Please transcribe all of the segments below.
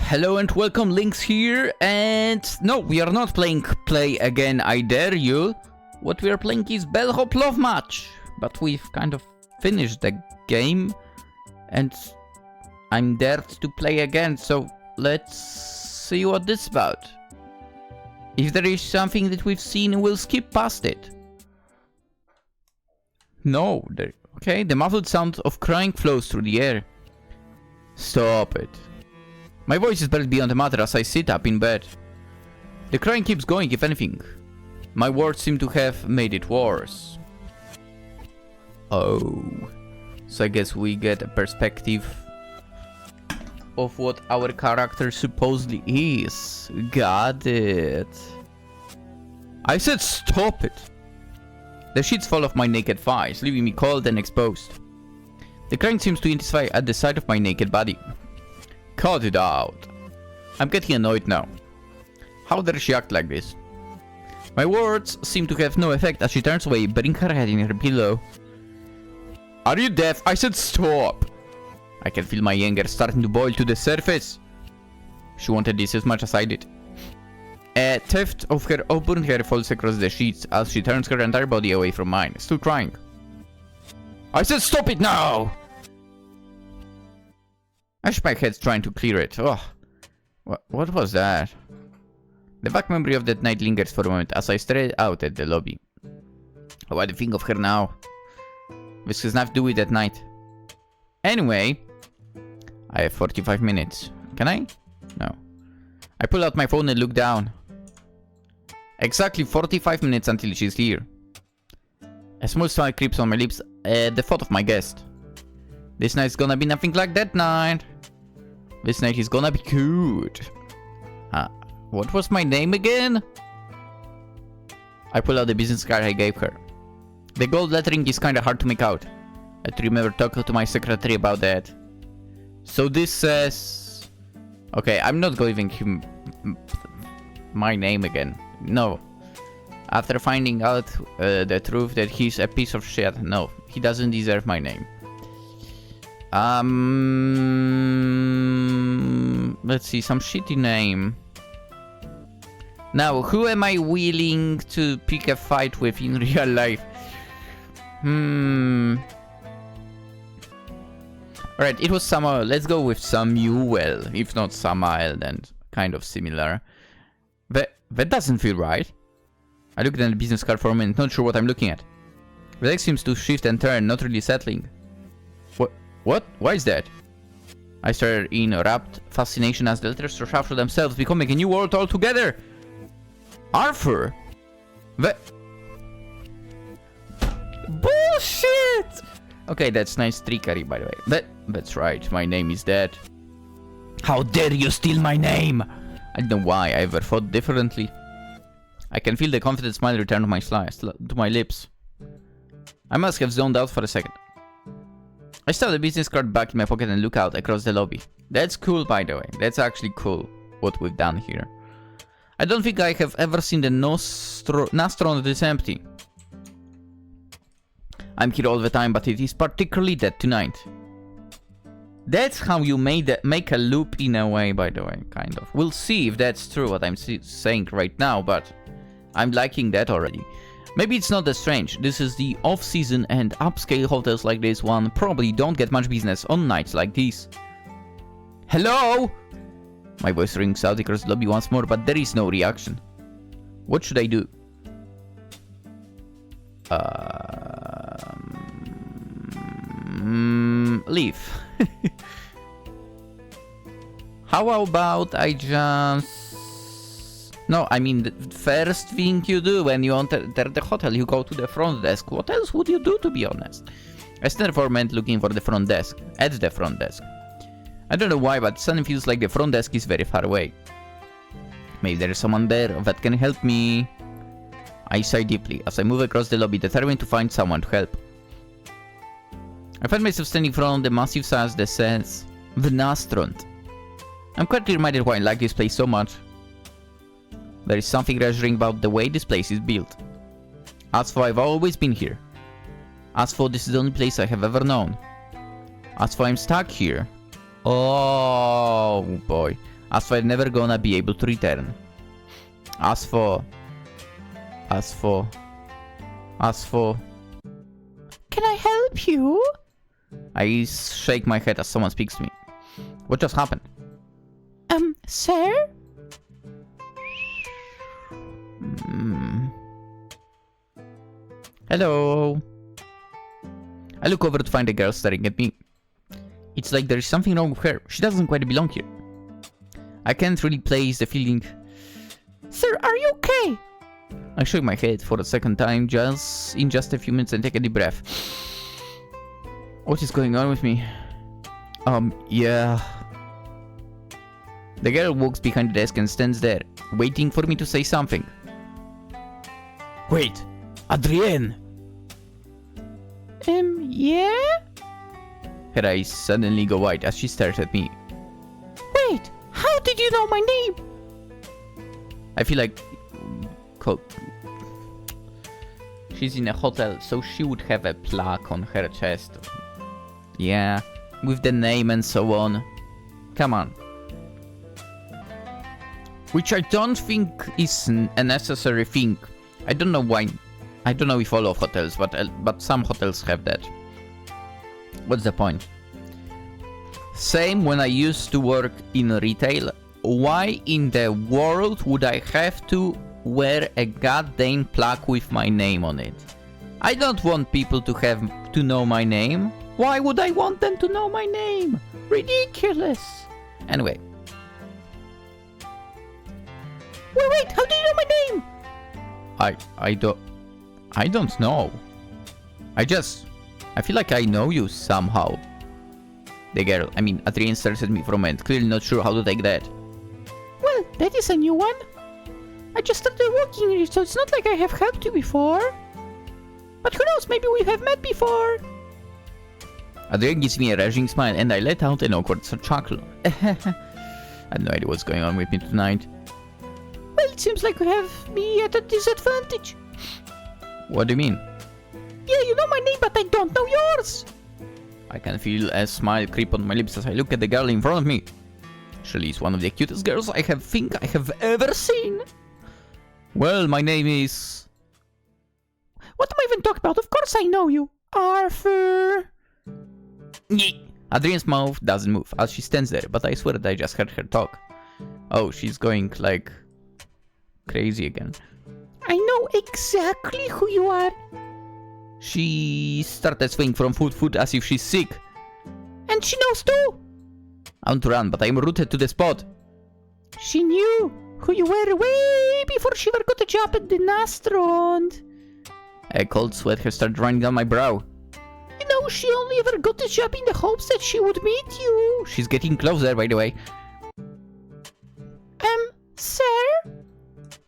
Hello and welcome, Lynx here, and no, we are not playing Play Again, I Dare You. What we are playing is Bellhop Love Match, but we've kind of finished the game, and I'm dared to play again, so let's see what this is about. If there is something that we've seen, we'll skip past it. No, okay, the muffled sound of crying flows through the air. Stop it. My voice is buried beyond the matter as I sit up in bed. The crying keeps going, if anything. My words seem to have made it worse. Oh. So I guess we get a perspective of what our character supposedly is. Got it. I said stop it. The sheets fall off my naked thighs, leaving me cold and exposed. The crying seems to intensify at the sight of my naked body. Cut it out. I'm getting annoyed now. How dare she act like this? My words seem to have no effect as she turns away, burying her head in her pillow. Are you deaf? I said stop. I can feel my anger starting to boil to the surface. She wanted this as much as I did. A tuft of her auburn hair falls across the sheets as she turns her entire body away from mine, still crying. I said stop it now! I shook my head trying to clear it. Oh, what was that? The vague memory of that night lingers for a moment as I stare out at the lobby. What do you think of her now? This has nothing to do with that night. Anyway, I have 45 minutes. Can I? No. I pull out my phone and look down. Exactly 45 minutes until she's here. A small smile creeps on my lips at the thought of my guest. This night's gonna be nothing like that night. This night is gonna be good. What was my name again? I pull out the business card I gave her. The gold lettering is kinda hard to make out. I had to remember talking to my secretary about that. So this says... Okay, I'm not giving him my name again. No. After finding out the truth that he's a piece of shit, no, he doesn't deserve my name. Let's see, some shitty name. Now, who am I willing to pick a fight with in real life? Alright, it was Samuel. Let's go with Samuel. If not Samael, then kind of similar. That doesn't feel right. I looked at the business card for a minute, not sure what I'm looking at. The text seems to shift and turn, not really settling. What? Why is that? I stared in rapt fascination as the letters shuffle themselves, becoming a new world altogether. Arthur? Bullshit! Okay, that's nice trickery, by the way. That's right, my name is that. How dare you steal my name? I don't know why I ever thought differently. I can feel the confident smile return to my lips. I must have zoned out for a second. I stuff the business card back in my pocket and look out across the lobby. That's cool, by the way. That's actually cool, what we've done here. I don't think I have ever seen the Nastron this empty. I'm here all the time, but it is particularly dead tonight. That's how you make a loop in a way, by the way, kind of. We'll see if that's true, what I'm saying right now, but I'm liking that already. Maybe it's not that strange. This is the off-season and upscale hotels like this one probably don't get much business on nights like these. Hello? My voice rings out across the lobby once more, but there is no reaction. What should I do? Leave. How about I just... No, I mean, the first thing you do when you enter the hotel, you go to the front desk. What else would you do, to be honest? I stand for a moment looking for the front desk. At the front desk. I don't know why, but suddenly feels like the front desk is very far away. Maybe there is someone there that can help me. I sigh deeply as I move across the lobby, determined to find someone to help. I find myself standing in front of the massive sign that says The Nastrond. I'm quickly reminded why I like this place so much. There is something reassuring about the way this place is built. As for I've always been here. As for this is the only place I have ever known. As for I'm stuck here. Oh boy. As for never gonna be able to return. As for... Can I help you? I shake my head as someone speaks to me. What just happened? Sir? Hello. I look over to find the girl staring at me. It's like there is something wrong with her. She doesn't quite belong here. I can't really place the feeling. Sir, are you okay? I shake my head for the second time in just a few minutes and take a deep breath. What is going on with me? Yeah. The girl walks behind the desk and stands there, waiting for me to say something. Wait, Adrienne! Yeah? Her eyes suddenly go wide as she stares at me. Wait, how did you know my name? I feel like... She's in a hotel, so she would have a plaque on her chest. Yeah, with the name and so on. Come on. Which I don't think is a necessary thing. I don't know why. I don't know if all of hotels, but some hotels have that. What's the point? Same when I used to work in retail. Why in the world would I have to wear a goddamn plaque with my name on it? I don't want people to know my name. Why would I want them to know my name? Ridiculous. Anyway. Wait, how do you know my name? I don't know. I feel like I know you somehow. The girl, Adrienne stares at me for a moment, clearly not sure how to take that. Well, that is a new one. I just started working here, so it's not like I have helped you before. But who knows, maybe we have met before. Adrienne gives me a raging smile and I let out an awkward chuckle. I have no idea what's going on with me tonight. Well, it seems like you have me at a disadvantage. What do you mean? Yeah, you know my name, but I don't know yours. I can feel a smile creep on my lips as I look at the girl in front of me. She is one of the cutest girls I have ever seen. Well, my name is... What am I even talking about? Of course I know you. Arthur. Adrienne's mouth doesn't move as she stands there, but I swear that I just heard her talk. Oh, she's going like... crazy again. I know exactly who you are. She started swaying from foot to foot as if she's sick. And she knows too. I want to run, but I'm rooted to the spot. She knew who you were way before she ever got a job at the restaurant. A cold sweat has started running down my brow. You know, she only ever got the job in the hopes that she would meet you. She's getting closer, by the way. Sir?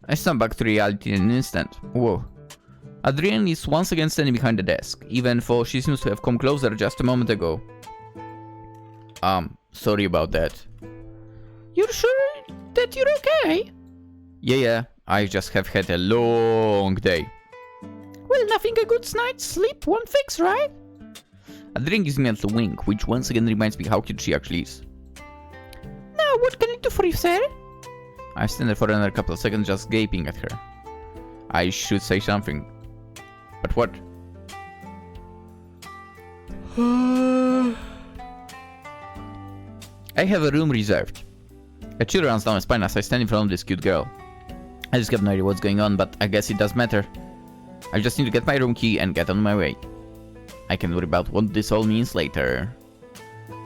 I snap back to reality in an instant. Whoa. Adrienne is once again standing behind the desk, even though she seems to have come closer just a moment ago. Sorry about that. You're sure that you're okay? Yeah, I just have had a long day. Well, nothing a good night's sleep won't fix, right? Adrienne gives me a little wink, which once again reminds me how cute she actually is. Now, what can I do for you, sir? I stand there for another couple of seconds just gaping at her. I should say something. But what? I have a room reserved. A chill runs down my spine as I stand in front of this cute girl. I just have no idea what's going on, but I guess it does matter. I just need to get my room key and get on my way. I can worry about what this all means later.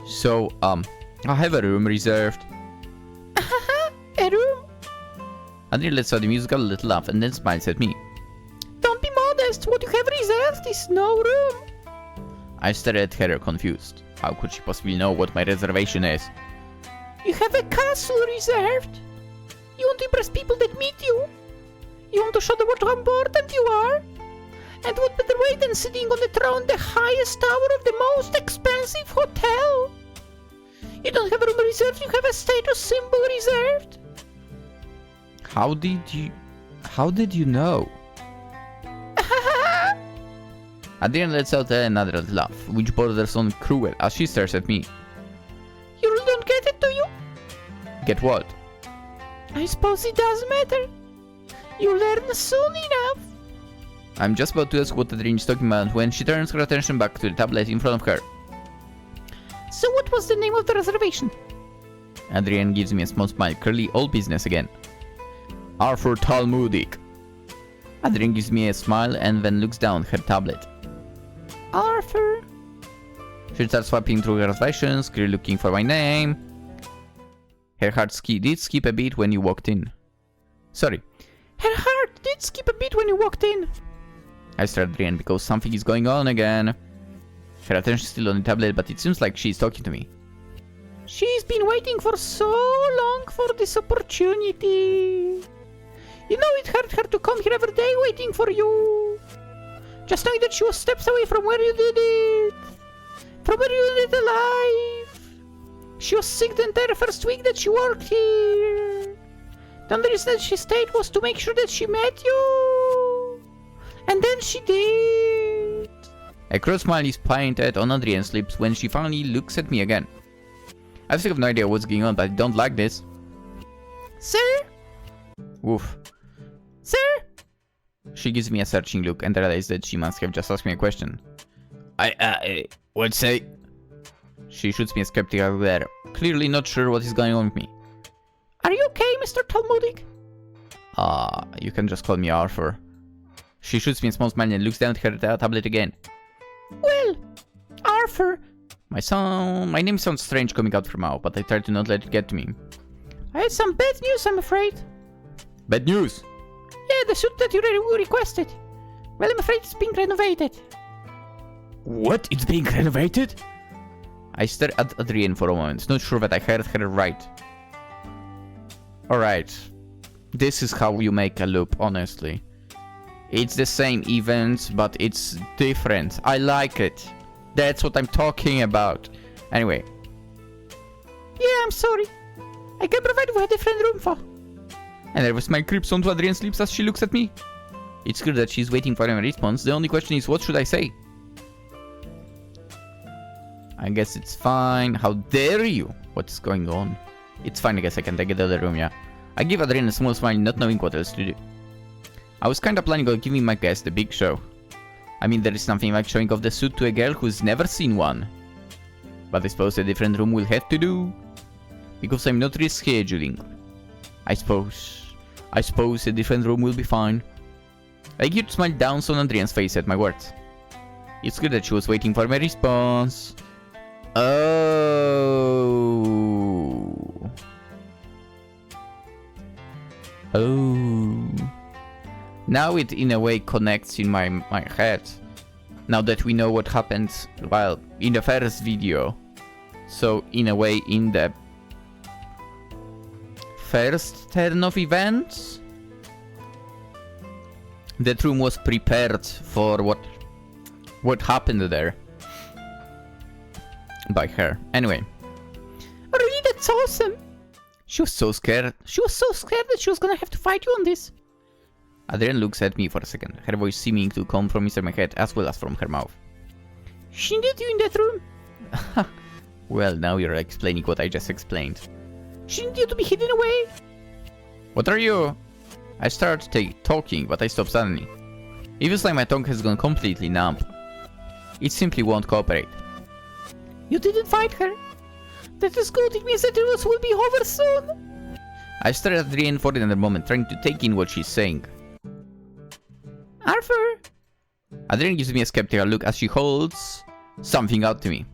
So, I have a room reserved. A room? Adrienne lets out the musical little laugh and then smiles at me. Don't be modest, what you have reserved is no room. I stare at her confused. How could she possibly know what my reservation is? You have a castle reserved. You want to impress people that meet you. You want to show the world how important you are. And what better way than sitting on the throne, the highest tower of the most expensive hotel? You don't have a room reserved, you have a status symbol reserved. How did you know? Adrienne lets out another laugh, which borders on cruel as she stares at me. You really don't get it, do you? Get what? I suppose it doesn't matter. You learn soon enough. I'm just about to ask what Adrian is talking about when she turns her attention back to the tablet in front of her. So what was the name of the reservation? Adrian gives me a small smile, clearly all business again. Arthur Talmudic. Adrian gives me a smile and then looks down her tablet. Arthur. She starts swapping through her reservations, clearly looking for my name. Her heart did skip a beat when you walked in. Sorry. Her heart did skip a beat when you walked in. I stare at Adrian because something is going on again. Her attention is still on the tablet, but it seems like she's talking to me. She's been waiting for so long for this opportunity. You know it hurt her to come here every day waiting for you. Just knowing that she was steps away from where you did it. From where you did it alive. She was sick the entire first week that she worked here. The only reason that she stayed was to make sure that she met you. And then she did. A cross smile is painted on Adrian's lips when she finally looks at me again. I still have no idea what's going on, but I don't like this. Sir? Woof. Sir? She gives me a searching look and I realize that she must have just asked me a question. What'd say? She shoots me a skeptical glare, clearly not sure what is going on with me. Are you okay, Mr. Talmudic? You can just call me Arthur. She shoots me a small smile and looks down at her tablet again. Well, Arthur. My name sounds strange coming out from mouth, but I try to not let it get to me. I had some bad news, I'm afraid. Bad news? Yeah, the suit that you requested. Well, I'm afraid it's being renovated. What? It's being renovated? I stare at Adrian for a moment, not sure that I heard her right. Alright. This is how you make a loop, honestly. It's the same event, but it's different. I like it. That's what I'm talking about. Anyway. Yeah, I'm sorry. I can provide you with a different room for. And there was my creeps onto Adrian's lips as she looks at me. It's clear that she's waiting for a response. The only question is, what should I say? I guess it's fine. How dare you? What's going on? It's fine, I guess I can take it to the other room, yeah. I give Adrian a small smile, not knowing what else to do. I was kinda planning on giving my guest a big show. I mean, there is nothing like showing off the suit to a girl who's never seen one. But I suppose a different room will have to do. Because I'm not rescheduling. I suppose a different room will be fine. I give a smile down on Adrian's face at my words. It's good that she was waiting for my response. Oh. Now it in a way connects in my head. Now that we know what happened, well, in the first video. So in a way in the first turn of events, that room was prepared for what happened there. By her. Anyway. Really, that's awesome. She was so scared. She was so scared that she was gonna have to fight you on this. Adrian looks at me for a second, her voice seeming to come from inside my head as well as from her mouth. She needed you in that room. Well, now you're explaining what I just explained. She needed you to be hidden away. What are you? I start talking, but I stop suddenly. It feels like my tongue has gone completely numb. It simply won't cooperate. You didn't fight her. That is good, it means that the rules will be over soon. I stare at Adrian for another moment, trying to take in what she's saying. Arthur! Adrian gives me a skeptical look as she holds something out to me.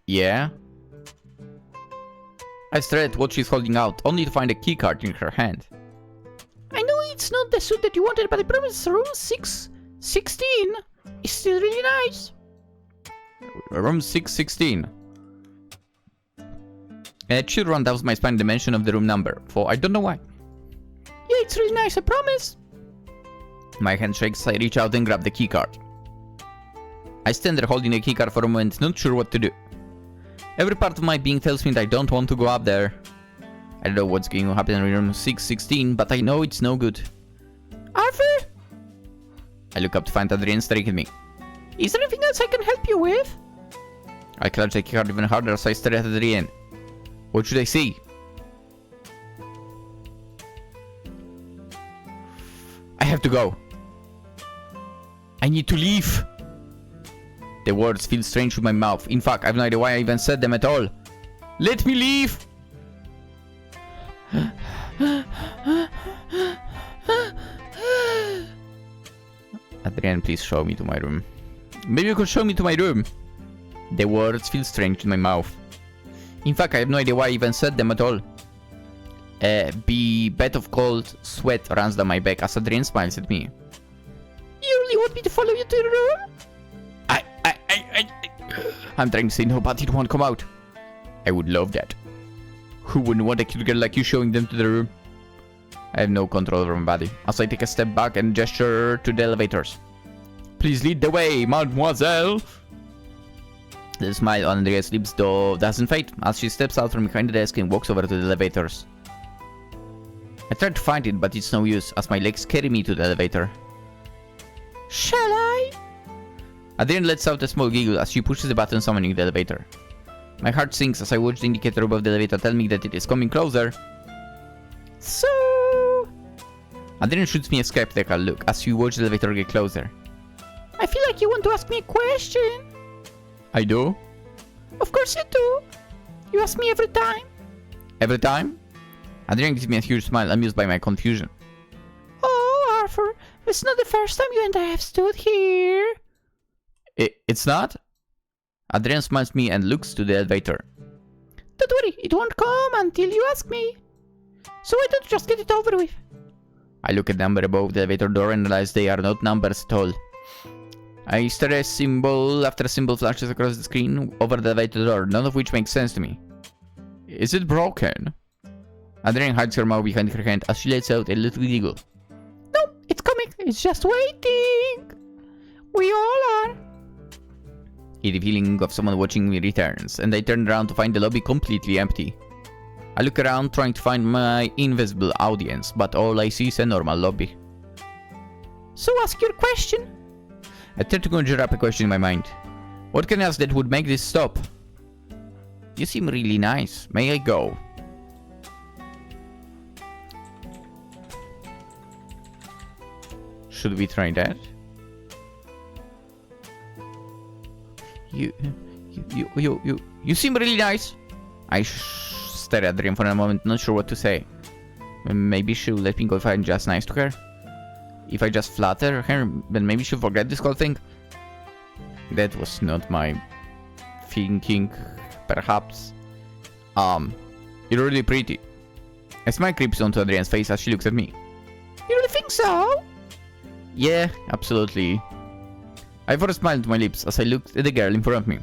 Yeah? I stare at what she's holding out, only to find a keycard in her hand. I know it's not the suit that you wanted, but I promise room 616 is still really nice. Room 616. A chill run down my spine the mention of the room number, for I don't know why. Yeah, it's really nice, I promise. My hand shakes, I reach out and grab the keycard. I stand there holding the keycard for a moment, not sure what to do. Every part of my being tells me that I don't want to go up there. I don't know what's going to happen in room 616, but I know it's no good. Arthur? I look up to find Adrian staring at me. Is there anything else I can help you with? I clutch the keycard even harder as I stare at Adrian. What should I say? to go. I need to leave. The words feel strange with my mouth. In fact, I have no idea why I even said them at all. Let me leave! Adrian, please show me to my room. Maybe you could show me to my room. The words feel strange in my mouth. In fact, I have no idea why I even said them at all. A bed of cold sweat runs down my back as Adrian smiles at me. You really want me to follow you to the room? I'm trying to say no, but it won't come out. I would love that. Who wouldn't want a cute girl like you showing them to the room? I have no control over my body, as I take a step back and gesture to the elevators. Please lead the way, mademoiselle! The smile on Andrea's lips, though, doesn't fade, as she steps out from behind the desk and walks over to the elevators. I try to find it, but it's no use, as my legs carry me to the elevator. Shall I? Adrian lets out a small giggle as she pushes the button summoning the elevator. My heart sinks as I watch the indicator above the elevator tell me that it is coming closer. So... Adrian shoots me a skeptical look as we watch the elevator get closer. I feel like you want to ask me a question. I do? Of course you do. You ask me every time. Every time? Adrian gives me a huge smile, amused by my confusion. Oh, Arthur, it's not the first time you and I have stood here. It's not? Adrian smiles at me and looks to the elevator. Don't worry, it won't come until you ask me. So why don't you just get it over with? I look at the number above the elevator door and realize they are not numbers at all. I stare at a symbol after a symbol flashes across the screen over the elevator door, none of which makes sense to me. Is it broken? Adrian hides her mouth behind her hand as she lets out a little giggle. No, it's coming. It's just waiting. We all are. The feeling of someone watching me returns, and I turn around to find the lobby completely empty. I look around trying to find my invisible audience, but all I see is a normal lobby. So ask your question. I try to conjure up a question in my mind. What can I ask that would make this stop? You seem really nice. May I go? Should we try that? You seem really nice. I stare at Adrian for a moment, not sure what to say. Maybe she'll let me go if I'm just nice to her. If I just flatter her, then maybe she'll forget this whole thing. That was not my thinking, perhaps. You're really pretty. A smile creeps onto Adrian's face as she looks at me. You really think so? Yeah, absolutely. I force a smile to my lips as I look at the girl in front of me.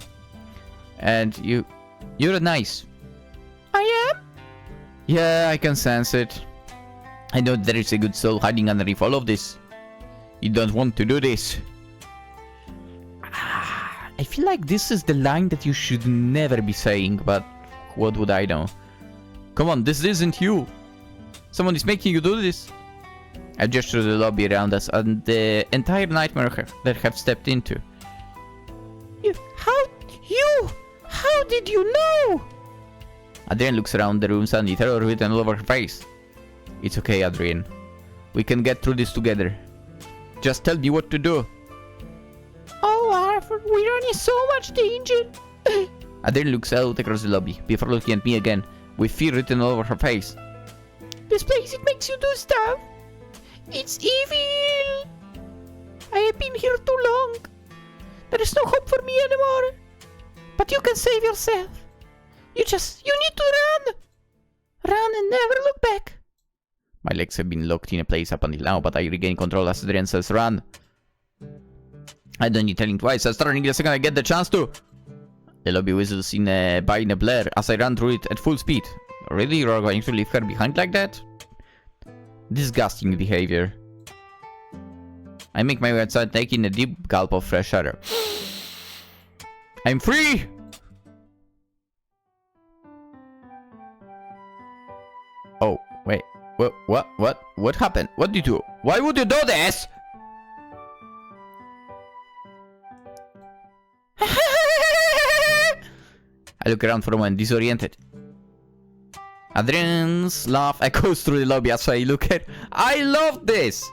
And you're nice. I am? Yeah, I can sense it. I know there is a good soul hiding underneath all of this. You don't want to do this. I feel like this is the line that you should never be saying, but what would I know? Come on, this isn't you. Someone is making you do this. I gesture to the lobby around us and the entire nightmare that have stepped into. How did you know? Adrian looks around the room, suddenly terror written all over her face. It's okay, Adrian. We can get through this together. Just tell me what to do. Oh, Arthur, we're in so much danger. Adrian looks out across the lobby, before looking at me again, with fear written all over her face. This place, it makes you do stuff. It's evil. I have been here too long. There is no hope for me anymore. But you can save yourself. You need to run. Run and never look back. My legs have been locked in a place up until now, but I regain control as Adrian says run. I don't need telling twice, I start running the second I get the chance to. The lobby whistles by in a blur as I run through it at full speed. Really, you're going to leave her behind like that? Disgusting behavior. I make my way outside, taking a deep gulp of fresh air. I'm free! Oh, wait. What happened? What did you do? Why would you do this? I look around for a moment, disoriented. Adrian's laugh echoes through the lobby as I look at. I love this!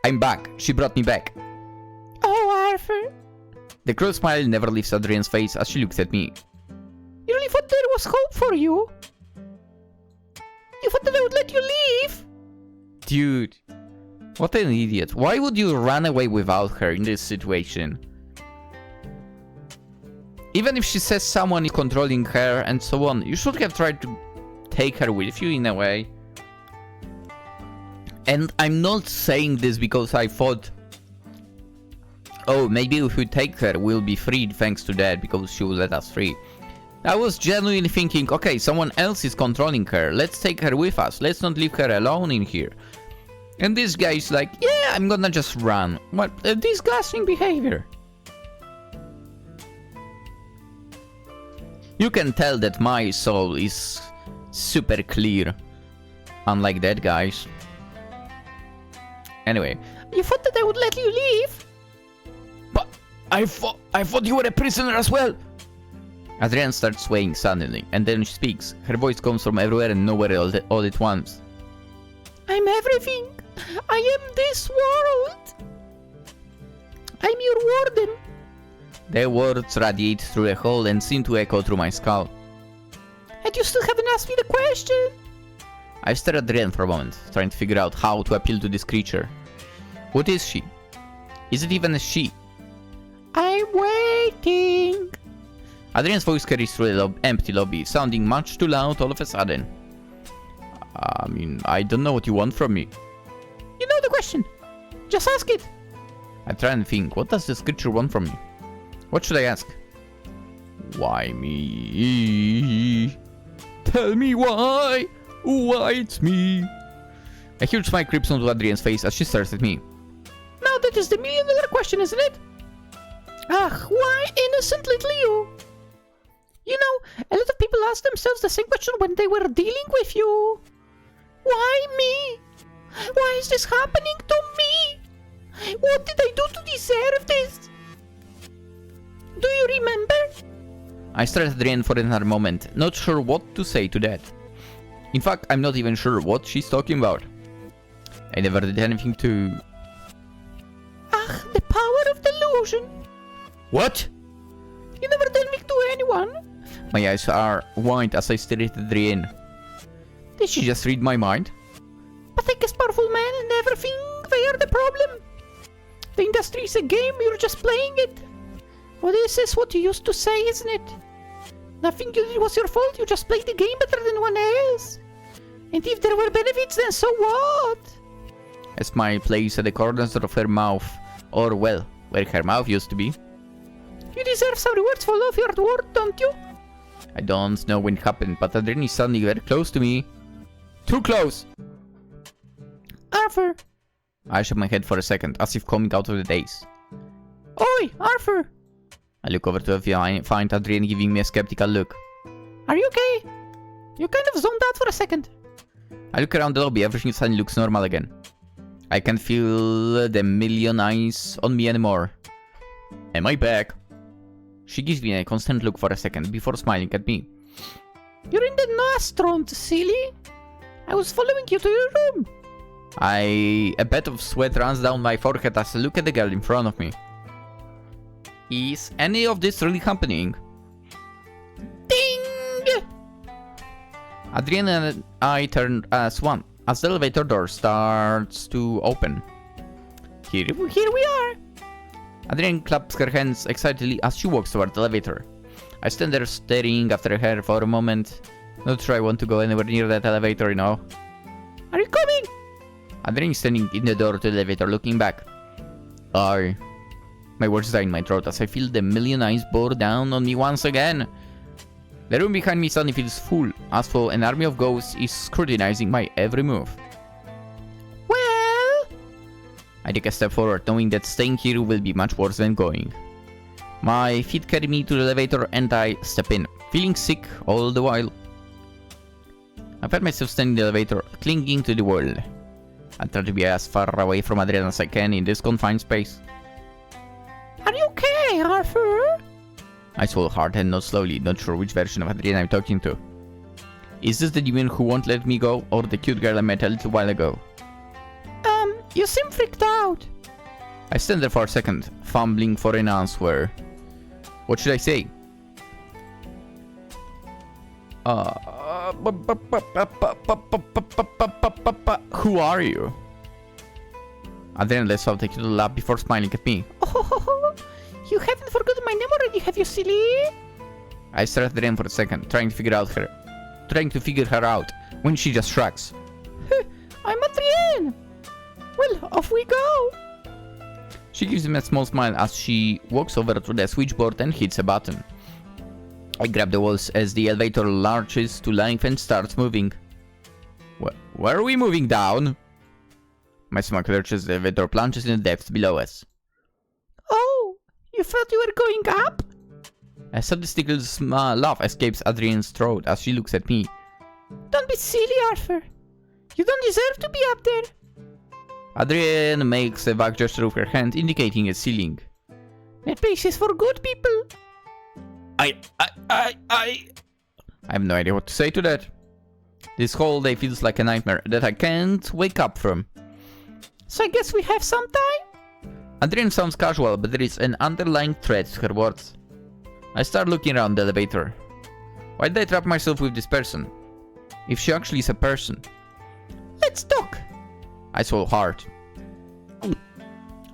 I'm back. She brought me back. Oh, Arthur. The cruel smile never leaves Adrian's face as she looks at me. You really thought there was hope for you? You thought that I would let you leave? Dude, what an idiot. Why would you run away without her in this situation? Even if she says someone is controlling her and so on, you should have tried to take her with you in a way. And I'm not saying this because I thought, oh, maybe if we take her, we'll be freed thanks to that because she will let us free. I was genuinely thinking, okay, someone else is controlling her. Let's take her with us. Let's not leave her alone in here. And this guy's like, yeah, I'm gonna just run. What a disgusting behavior. You can tell that my soul is super clear. Unlike that guy's. Anyway. You thought that I would let you leave? But I thought you were a prisoner as well. Adrienne starts swaying suddenly, and then she speaks. Her voice comes from everywhere and nowhere all at once. I'm everything. I am this world. I'm your warden. The words radiate through the hole and seem to echo through my skull. And you still haven't asked me the question. I stare at Adrienne for a moment, trying to figure out how to appeal to this creature. What is she? Is it even a she? I'm waiting. Adrienne's voice carries through the empty lobby, sounding much too loud all of a sudden. I mean, I don't know what you want from me. You know the question. Just ask it. I try and think, what does this creature want from me? What should I ask? Why me? Tell me why! Why it's me? A huge smile creeps onto Adrienne's face as she stares at me. Now that is the million-dollar question, isn't it? Ah, why innocent little you? You know, a lot of people ask themselves the same question when they were dealing with you. Why me? Why is this happening to me? What did I do to deserve this? Do you remember? I stare at Adrienne for another moment, not sure what to say to that. In fact, I'm not even sure what she's talking about. I never did anything to... Ah, the power of delusion. What? You never tell me to anyone. My eyes are wide as I stare at Adrienne. Did she just read my mind? Pathetic powerful man and everything, they are the problem. The industry is a game, you're just playing it. Well, this is what you used to say, isn't it? Nothing you did was your fault, you just played the game better than one else. And if there were benefits, then so what? A smile plays at the corners of her mouth, or well, where her mouth used to be. You deserve some rewards for love your work, don't you? I don't know when it happened, but Adrienne is suddenly very close to me. Too close! Arthur! I shook my head for a second, as if coming out of the daze. Oi, Arthur! I look over to find Adrienne giving me a skeptical look. Are you okay? You kind of zoned out for a second. I look around the lobby, everything suddenly looks normal again. I can feel the million eyes on me anymore. Am I back? She gives me a constant look for a second before smiling at me. You're in the Nostrum, silly. I was following you to your room. A bit of sweat runs down my forehead as I look at the girl in front of me. Is any of this really happening? Ding! Adrienne and I turn as one, as the elevator door starts to open. Here we are! Adrienne claps her hands excitedly as she walks toward the elevator. I stand there staring after her for a moment. Not sure I want to go anywhere near that elevator, you know. Are you coming? Adrienne is standing in the door to the elevator looking back. My words die in my throat as I feel the million eyes bore down on me once again. The room behind me suddenly feels full, as though an army of ghosts is scrutinizing my every move. Well... I take a step forward, knowing that staying here will be much worse than going. My feet carry me to the elevator and I step in, feeling sick all the while. I find myself standing in the elevator, clinging to the wall. I try to be as far away from Adrienne as I can in this confined space. Are you okay, Arthur? I swallow hard and not slowly, not sure which version of Adrienne I'm talking to. Is this the demon who won't let me go, or the cute girl I met a little while ago? You seem freaked out. I stand there for a second, fumbling for an answer. What should I say? Who are you? Adrian lets out a cute laugh before smiling at me. Oh, you haven't forgotten my name already, have you, silly? I stare at Adrian for a second, trying to figure her out, when she just shrugs. I'm Adrienne. Well, off we go. She gives him a small smile as she walks over to the switchboard and hits a button. I grab the walls as the elevator lurches to life and starts moving. Where are we moving down? My stomach lurches, the elevator plunges in the depths below us. Oh, you thought you were going up? A sadistic laugh escapes Adrian's throat as she looks at me. Don't be silly, Arthur. You don't deserve to be up there. Adrian makes a vague gesture with her hand, indicating a ceiling. That place is for good people. I have no idea what to say to that. This whole day feels like a nightmare that I can't wake up from. So I guess we have some time? Adrian sounds casual, but there is an underlying threat to her words. I start looking around the elevator. Why did I trap myself with this person? If she actually is a person. Let's talk. I swallow hard,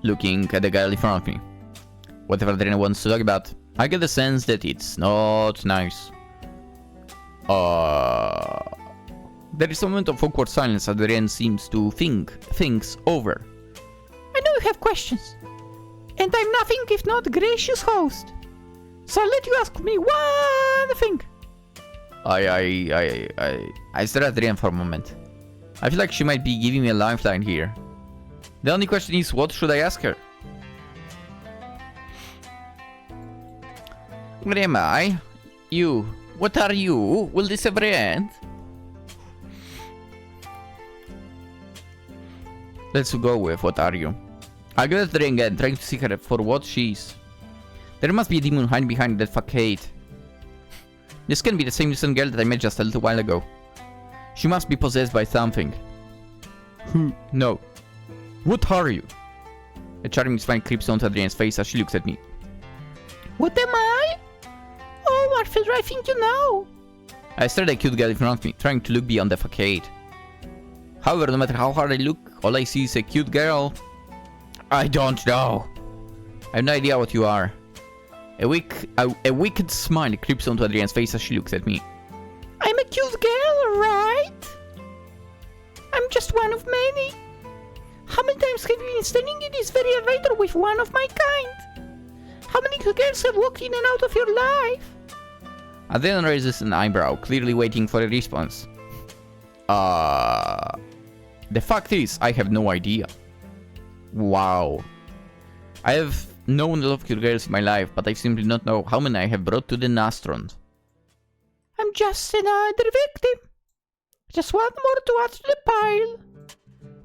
looking at the girl in front of me. Whatever Adrian wants to talk about, I get the sense that it's not nice. There is a moment of awkward silence as Adrian seems to think things over. I know you have questions, and I'm nothing if not gracious host. So I'll let you ask me one thing. I stare at Adrian for a moment. I feel like she might be giving me a lifeline here. The only question is, what should I ask her? Where am I? You. What are you? Will this ever end? Let's go with what are you. I get at the ring again, trying to see her for what she is. There must be a demon hiding behind that facade. This can be the same innocent girl that I met just a little while ago. She must be possessed by something. Who? No. What are you? A charming smile creeps onto Adrian's face as she looks at me. What am I? Oh, Arthur, I think you know. I stare at the cute girl in front of me, trying to look beyond the facade. However, no matter how hard I look, all I see is a cute girl. I don't know. I have no idea what you are. A wicked smile creeps onto Adrian's face as she looks at me. I'm a cute girl, right? I'm just one of many. How many times have you been standing in this very elevator with one of my kind? How many cute girls have walked in and out of your life? Adrian raises an eyebrow, clearly waiting for a response. The fact is, I have no idea. Wow. I have known a lot of cute girls in my life, but I simply not know how many I have brought to the Nastron. I'm just another victim. Just one more to add to the pile.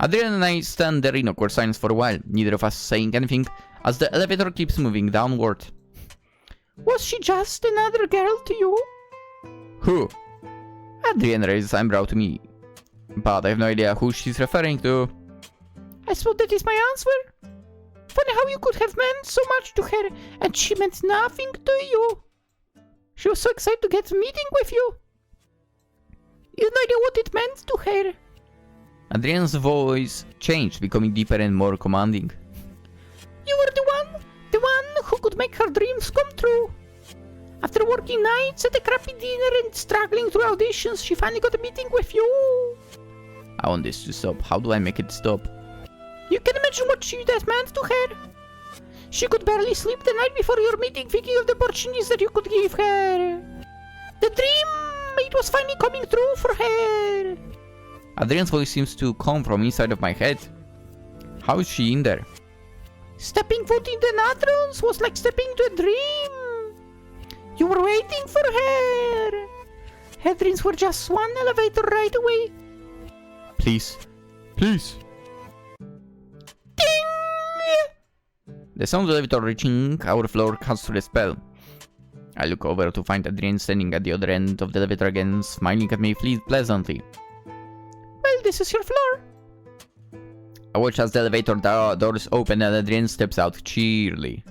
Adrian and I stand there in awkward silence for a while, neither of us saying anything, as the elevator keeps moving downward. Was she just another girl to you? Who? Adrian raises an eyebrow to me, but I have no idea who she's referring to. I suppose that is my answer. Funny how you could have meant so much to her, and she meant nothing to you. She was so excited to get a meeting with you. You had no idea what it meant to her. Adrian's voice changed, becoming deeper and more commanding. You were the one who could make her dreams come true. After working nights at a crappy dinner and struggling through auditions, she finally got a meeting with you. I want this to stop. How do I make it stop? You can imagine what that meant to her. She could barely sleep the night before your meeting, thinking of the opportunities that you could give her. The dream, it was finally coming true for her. Adrian's voice seems to come from inside of my head. How is she in there? Stepping foot in the Natrons was like stepping into a dream. You were waiting for her. Her dreams were just one elevator right away. Please. Please. Ding! The sound of the elevator reaching our floor casts through the spell. I look over to find Adrian standing at the other end of the elevator again, smiling at me pleasantly. Well, this is your floor. I watch as the elevator doors open and Adrian steps out cheerily.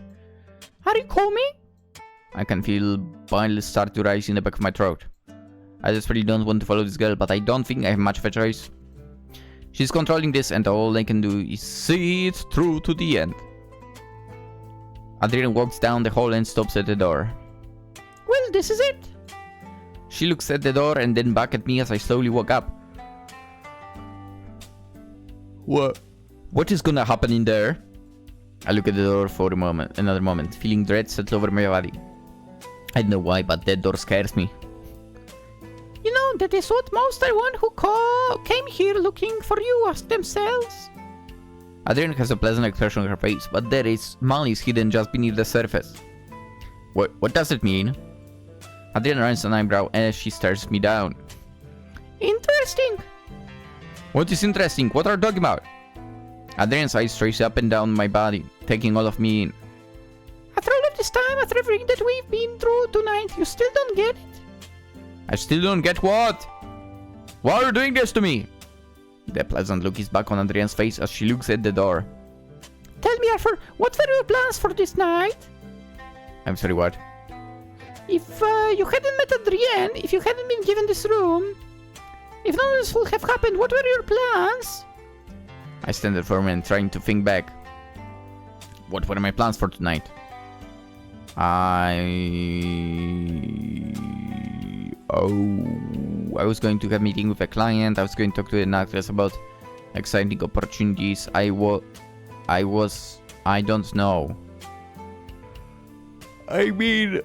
Are you coming? I can feel bile start to rise in the back of my throat. I desperately don't want to follow this girl, but I don't think I have much of a choice. She's controlling this and all I can do is see it through to the end. Adrian walks down the hall and stops at the door. Well, this is it. She looks at the door and then back at me as I slowly walk up. What is gonna happen in there? I look at the door for another moment, feeling dread settle over my body. I don't know why, but that door scares me. You know, that is what most everyone who came here looking for you asked themselves. Adrian has a pleasant expression on her face, but there is malice hidden just beneath the surface. What does it mean? Adrian runs an eyebrow as she stares me down. Interesting. What is interesting? What are you talking about? Adrian's eyes trace up and down my body, taking all of me in. After all of this time, after everything that we've been through tonight, you still don't get it? I still don't get what? Why are you doing this to me? The pleasant look is back on Adrian's face as she looks at the door. Tell me, Arthur, what were your plans for this night? I'm sorry, what? If you hadn't met Adrian, if you hadn't been given this room, if none of this would have happened, what were your plans? I stand there for a minute, trying to think back. What were my plans for tonight? I was going to have a meeting with a client. I was going to talk to an actress about exciting opportunities. I don't know. I mean,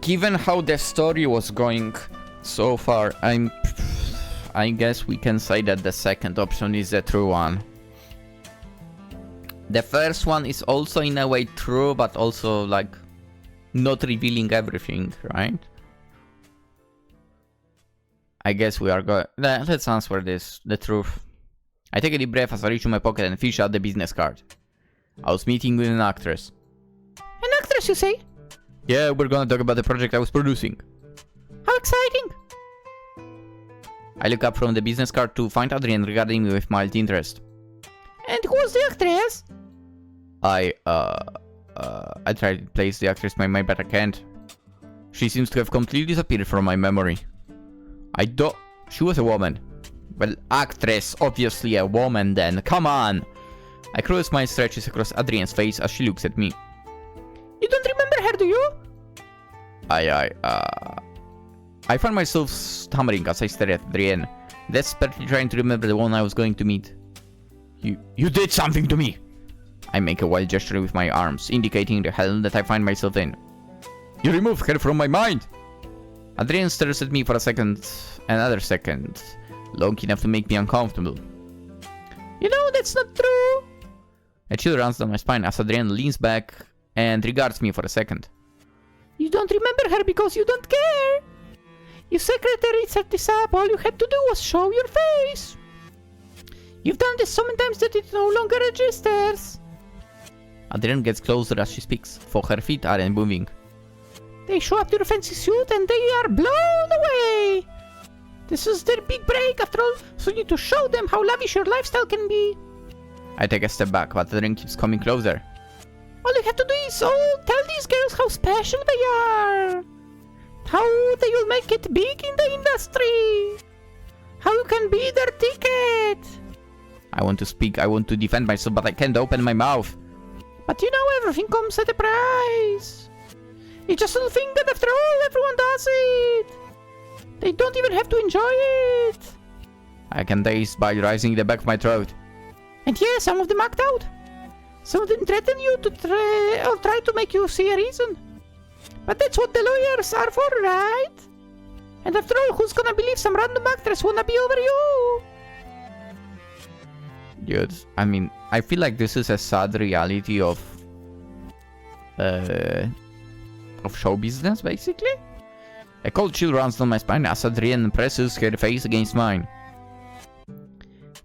given how the story was going so far, I guess we can say that the second option is the true one. The first one is also in a way true, but also like not revealing everything, right? I guess we are going. Let's answer this. The truth. I take a deep breath as I reach in my pocket and fish out the business card. I was meeting with an actress. An actress, you say? Yeah, we're gonna talk about the project I was producing. How exciting! I look up from the business card to find Adrian regarding me with mild interest. And who was the actress? I try to place the actress by my but I can't. She seems to have completely disappeared from my memory. She was a woman. Well, actress, obviously a woman then. Come on! I cruel smile stretches across Adrian's face as she looks at me. You don't remember her, do you? I find myself stammering as I stare at Adrian, desperately trying to remember the one I was going to meet. You did something to me! I make a wild gesture with my arms, indicating the hell that I find myself in. You removed her from my mind! Adrian stares at me for a second, another second, long enough to make me uncomfortable. You know, that's not true! A chill runs down my spine as Adrian leans back and regards me for a second. You don't remember her because you don't care! You secretary set this up, all you had to do was show your face! You've done this so many times that it no longer registers! Adrian gets closer as she speaks, for her feet aren't moving. They show up to your fancy suit and they are blown away! This is their big break after all, so you need to show them how lavish your lifestyle can be. I take a step back, but Adrian keeps coming closer. All you have to do is tell these girls how special they are. How they will make it big in the industry. How you can be their ticket. I want to speak, I want to defend myself, but I can't open my mouth. But you know, everything comes at a price. It's just a little thing that after all, everyone does it. They don't even have to enjoy it. I can taste bile rising in the back of my throat. And yeah, some of them act out. Some of them threaten you to try to make you see a reason. But that's what the lawyers are for, right? And after all, who's gonna believe some random actress wanna be over you? Dude, I mean, I feel like this is a sad reality of show business, basically. A cold chill runs down my spine as Adrienne presses her face against mine.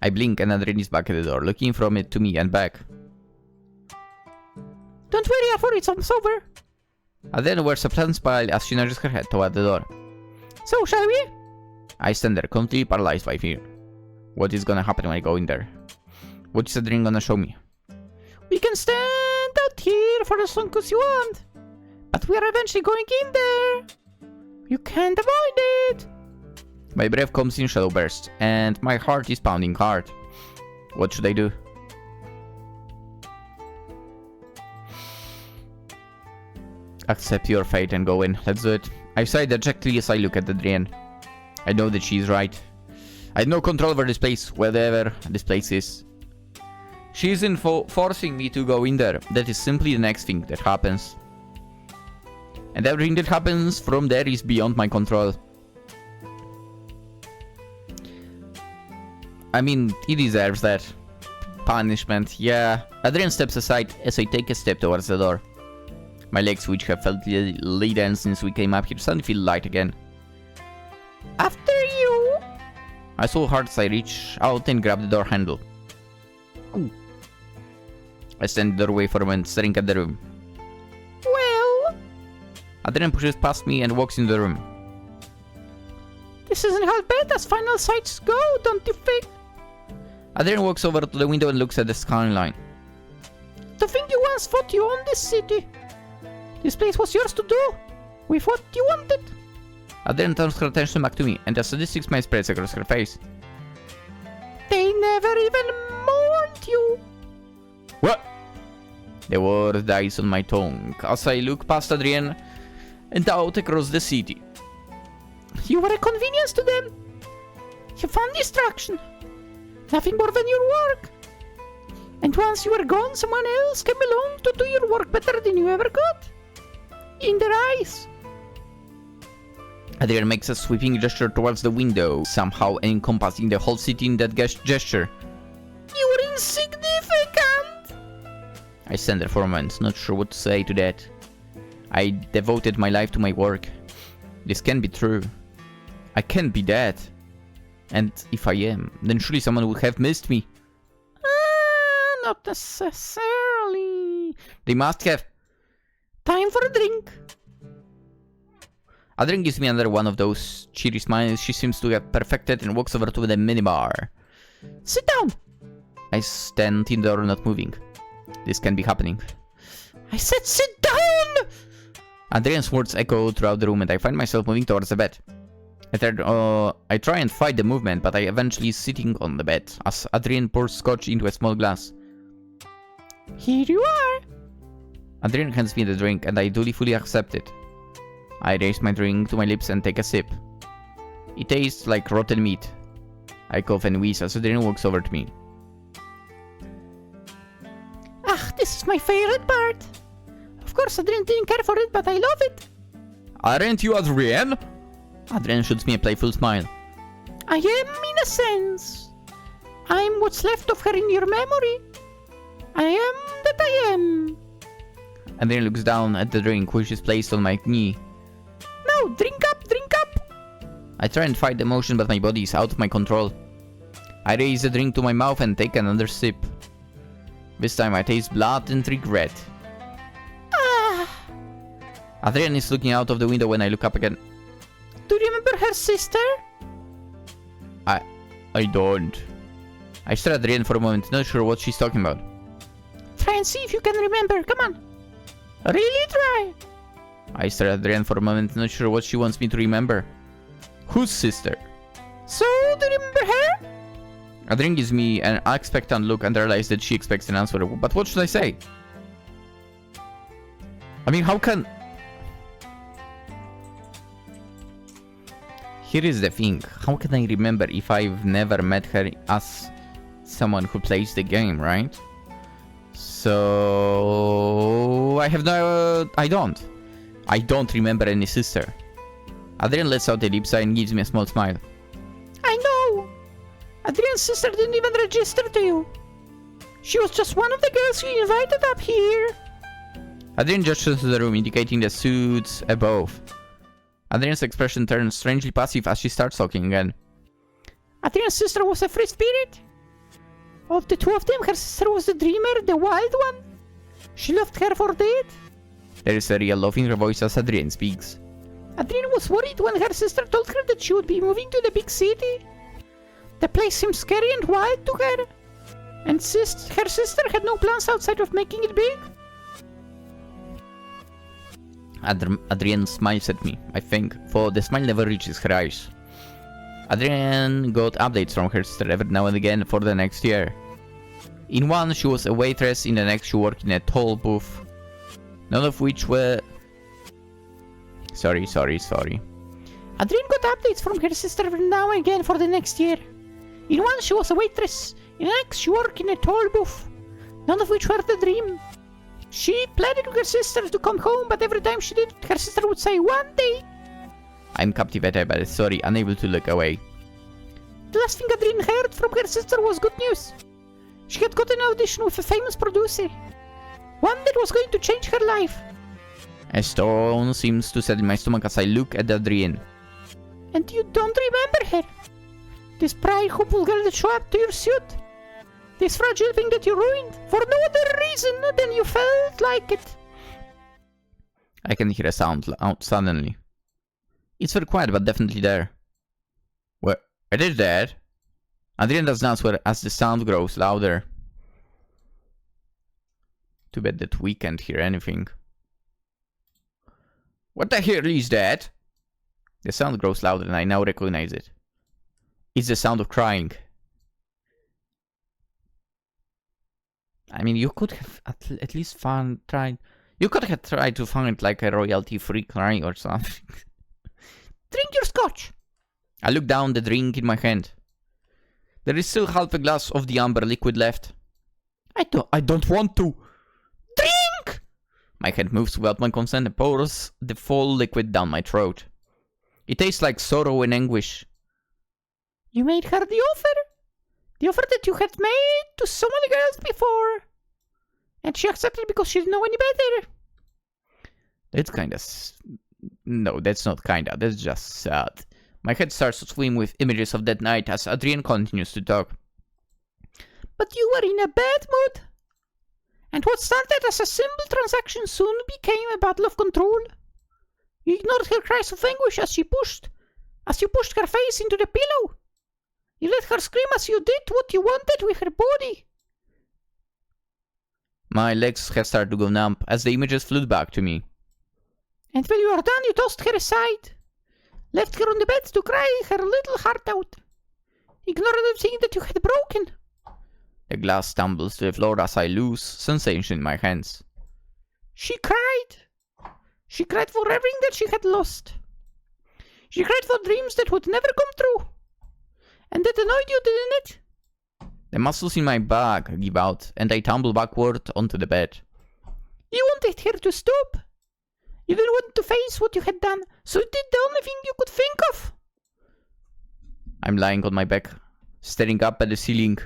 I blink and Adrienne is back at the door, looking from it to me and back. Don't worry, Arthur, it's almost over. Adrienne wears a pleasant smile as she nudges her head toward the door. So, shall we? I stand there, completely paralyzed by fear. What is gonna happen when I go in there? What is Adrian gonna show me? We can stand out here for as long as you want. But we are eventually going in there. You can't avoid it. My breath comes in shadow bursts, and my heart is pounding hard. What should I do? Accept your fate and go in. Let's do it. I sigh dejectedly as I look at Adrienne. I know that she's right. I have no control over this place, whatever this place is. She isn't forcing me to go in there. That is simply the next thing that happens. And everything that happens from there is beyond my control. I mean, he deserves that. Punishment, yeah. Adrian steps aside as I take a step towards the door. My legs, which have felt laden since we came up here, suddenly feel light again. After you. I swallow hard as I reach out and grab the door handle. Ooh. I stand in the doorway for a moment, staring at the room. Well? Adrian pushes past me and walks into the room. This isn't how bad as final sights go, don't you think? Adrian walks over to the window and looks at the skyline. To think you once thought you owned this city. This place was yours to do, with what you wanted. Adrian turns her attention back to me, and a sadistic smile spreads across her face. They never even mourned you. What? The word dies on my tongue as I look past Adrian and out across the city. You were a convenience to them. You found distraction. Nothing more than your work. And once you were gone, someone else came along to do your work better than you ever could. In their eyes. Adrian makes a sweeping gesture towards the window, somehow encompassing the whole city in that gesture. You were insignificant! I stand there for a moment, not sure what to say to that. I devoted my life to my work. This can't be true. I can't be that. And if I am, then surely someone would have missed me. Not necessarily. They must have. Time for a drink. Adrian gives me another one of those cheery smiles she seems to have perfected and walks over to the minibar. Sit down. I stand in the door, not moving. This can't be happening. I said sit down! Adrian's words echo throughout the room and I find myself moving towards the bed. I try and fight the movement, but I eventually sitting on the bed as Adrian pours scotch into a small glass. Here you are. Adrian hands me the drink and I dutifully accept it. I raise my drink to my lips and take a sip. It tastes like rotten meat. I cough and wheeze as Adrian walks over to me. Ah, this is my favorite part. Of course, Adrian didn't care for it, but I love it. Aren't you Adrian? Adrian shoots me a playful smile. I am, in a sense. I'm what's left of her in your memory. I am that I am. Adrian looks down at the drink, which is placed on my knee. Now, drink up, drink up. I try and fight the emotion, but my body is out of my control. I raise the drink to my mouth and take another sip. This time I taste blood and regret. Ah. Adrian is looking out of the window when I look up again. Do you remember her sister? I don't. I stare at Adrian for a moment, not sure what she's talking about. Try and see if you can remember, come on. Really try. I stare at Adrian for a moment, not sure what she wants me to remember. Whose sister? So, do you remember her? Adrian gives me an expectant look and I realize that she expects an answer, but what should I say? I mean, how can... Here is the thing, how can I remember if I've never met her as someone who plays the game, right? So... I don't remember any sister. Adrian lets out a deep sigh and gives me a small smile. I know! Adrian's sister didn't even register to you. She was just one of the girls you invited up here. Adrian gestures to the room, indicating the suits above. Adrian's expression turns strangely passive as she starts talking again. Adrian's sister was a free spirit. Of the two of them, her sister was the dreamer, the wild one. She loved her for that. There is a real love in her voice as Adrian speaks. Adrian was worried when her sister told her that she would be moving to the big city. The place seemed scary and wild to her. And her sister had no plans outside of making it big. Adrienne smiles at me, I think, for the smile never reaches her eyes. Adrienne got updates from her sister every now and again for the next year. In one, she was a waitress, in the next, she worked in a toll booth. None of which were... Sorry. Adrienne got updates from her sister every now and again for the next year. In one, she was a waitress. In the next, she worked in a toll booth. None of which were the dream. She pleaded to her sister to come home, but every time she did, her sister would say, "One day." I'm captivated by the story, unable to look away. The last thing Adrienne heard from her sister was good news. She had got an audition with a famous producer. One that was going to change her life. A stone seems to set in my stomach as I look at Adrienne. And you don't remember her? This bright, hopeful girl that showed up to your suit? This fragile thing that you ruined for no other reason than you felt like it? I can hear a sound out suddenly. It's very quiet, but definitely there. Where? It is that. Adrienne does not swear as the sound grows louder. Too bad that we can't hear anything. What the hell is that? The sound grows louder and I now recognize it. It's the sound of crying. I mean, you could have at least tried... You could have tried to find like a royalty-free cry or something. Drink your scotch! I look down the drink in my hand. There is still half a glass of the amber liquid left. I don't want to. Drink! My hand moves without my consent and pours the full liquid down my throat. It tastes like sorrow and anguish. You made her the offer? The offer that you had made to so many girls before. And she accepted because she didn't know any better. That's kinda... No, that's not kinda. That's just sad. My head starts to swim with images of that night as Adrienne continues to talk. But you were in a bad mood. And what started as a simple transaction soon became a battle of control. You ignored her cries of anguish as you pushed her face into the pillow. You let her scream as you did what you wanted with her body. My legs have started to go numb as the images flew back to me. And when you are done, you tossed her aside. Left her on the bed to cry her little heart out. Ignored everything that you had broken. The glass tumbles to the floor as I lose sensation in my hands. She cried. She cried for everything that she had lost. She cried for dreams that would never come true. And that annoyed you, didn't it? The muscles in my back give out, and I tumble backward onto the bed. You wanted her to stop. You didn't want to face what you had done, so you did the only thing you could think of. I'm lying on my back, staring up at the ceiling.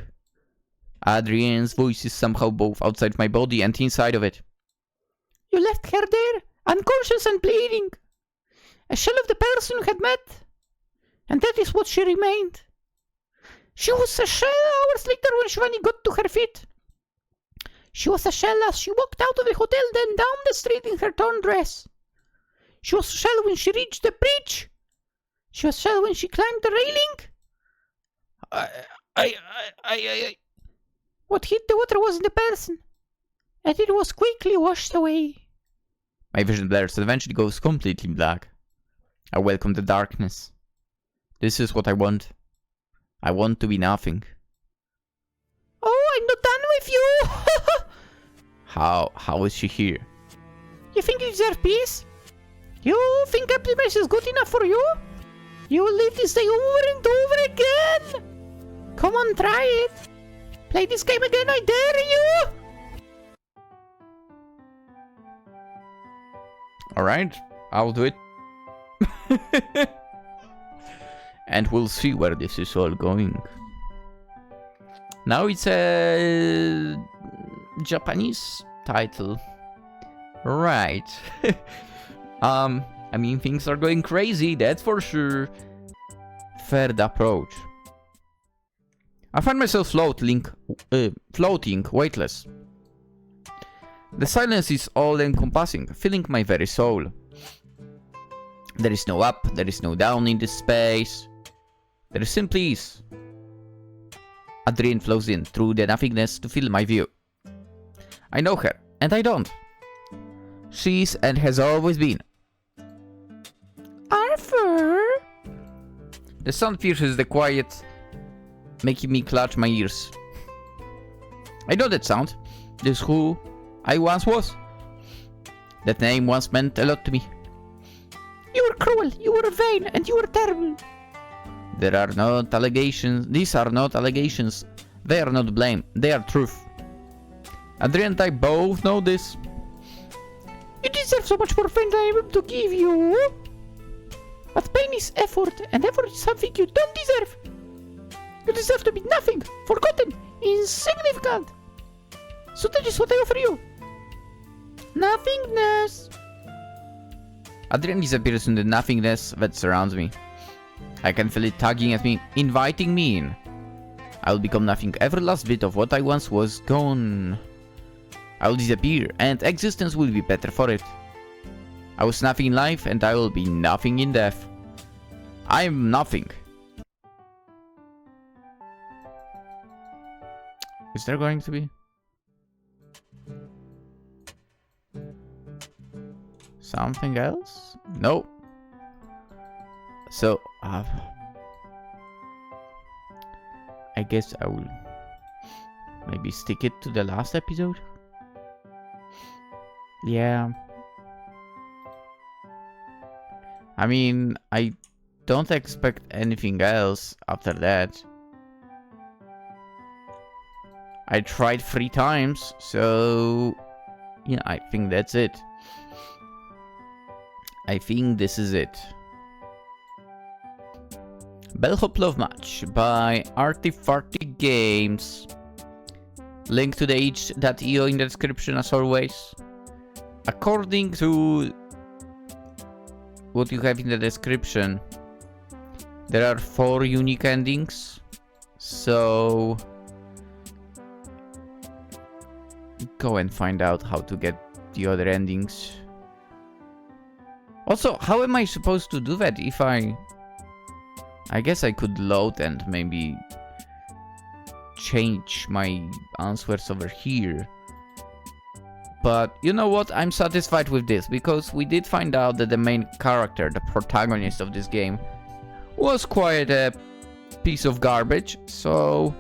Adrienne's voice is somehow both outside my body and inside of it. You left her there, unconscious and bleeding. A shell of the person you had met. And that is what she remained. She was a shell hours later when she finally got to her feet. She was a shell as she walked out of the hotel, then down the street in her torn dress. She was a shell when she reached the bridge. She was a shell when she climbed the railing. What hit the water wasn't the person, and it was quickly washed away. My vision blurs and eventually goes completely black. I welcome the darkness. This is what I want. I want to be nothing. Oh, I'm not done with you! How is she here? You think you deserve peace? You think happiness is good enough for you? You will live this day over and over again! Come on, try it! Play this game again, I dare you! Alright, I'll do it. And we'll see where this is all going. Now it's a Japanese title. Right. I mean, things are going crazy, that's for sure. Third approach. I find myself floating weightless. The silence is all-encompassing, filling my very soul. There is no up, there is no down in this space. There is simply ease. Adrienne flows in through the nothingness to fill my view. I know her, and I don't. She's and has always been. Arthur? The sound pierces the quiet, making me clutch my ears. I know that sound. This is who I once was. That name once meant a lot to me. You were cruel, you were vain, and you were terrible. There are not allegations. These are not allegations. They are not blame. They are truth. Adrienne and I both know this. You deserve so much more pain than I'm able to give you. But pain is effort, and effort is something you don't deserve. You deserve to be nothing, forgotten, insignificant. So that is what I offer you. Nothingness. Adrienne disappears in the nothingness that surrounds me. I can feel it tugging at me, inviting me in. I will become nothing. Every last bit of what I once was gone. I will disappear, and existence will be better for it. I was nothing in life, and I will be nothing in death. I am nothing. Is there going to be something else? No. So, I guess I will maybe stick it to the last episode. Yeah. I mean, I don't expect anything else after that. I tried 3 times, so yeah, I think that's it. I think this is it. Bellhop Love Match by Arty Farty Games. Link to the itch.io in the description as always. According to what you have in the description, there are 4 unique endings. So go and find out how to get the other endings. Also, how am I supposed to do that if I guess I could load and maybe change my answers over here. But you know what? I'm satisfied with this because we did find out that the main character, the protagonist of this game, was quite a piece of garbage. So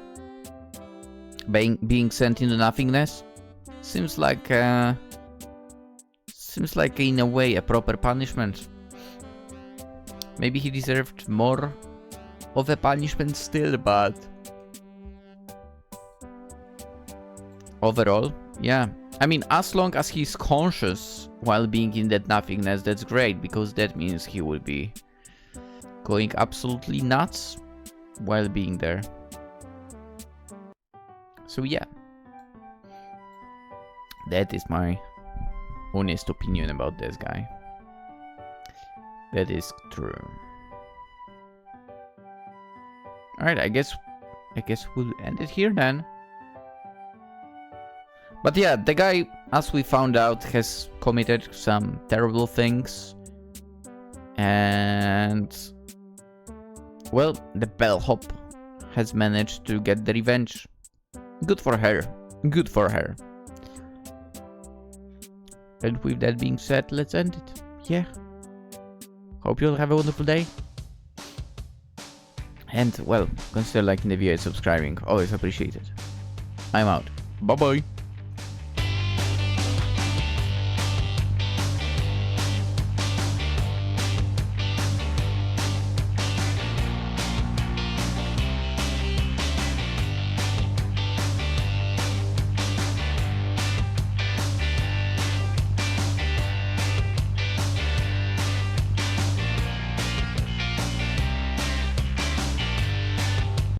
being sent into nothingness seems like in a way a proper punishment. Maybe he deserved more of a punishment still, but overall, yeah. I mean, as long as he's conscious while being in that nothingness, that's great, because that means he will be going absolutely nuts while being there. So yeah, that is my honest opinion about this guy. That is true. Alright, I guess we'll end it here then. But yeah, the guy, as we found out, has committed some terrible things. And well, the Bellhop has managed to get the revenge. Good for her. Good for her. And with that being said, let's end it. Yeah. Hope you'll have a wonderful day. And, well, consider liking the video and subscribing. Always appreciated. I'm out. Bye-bye.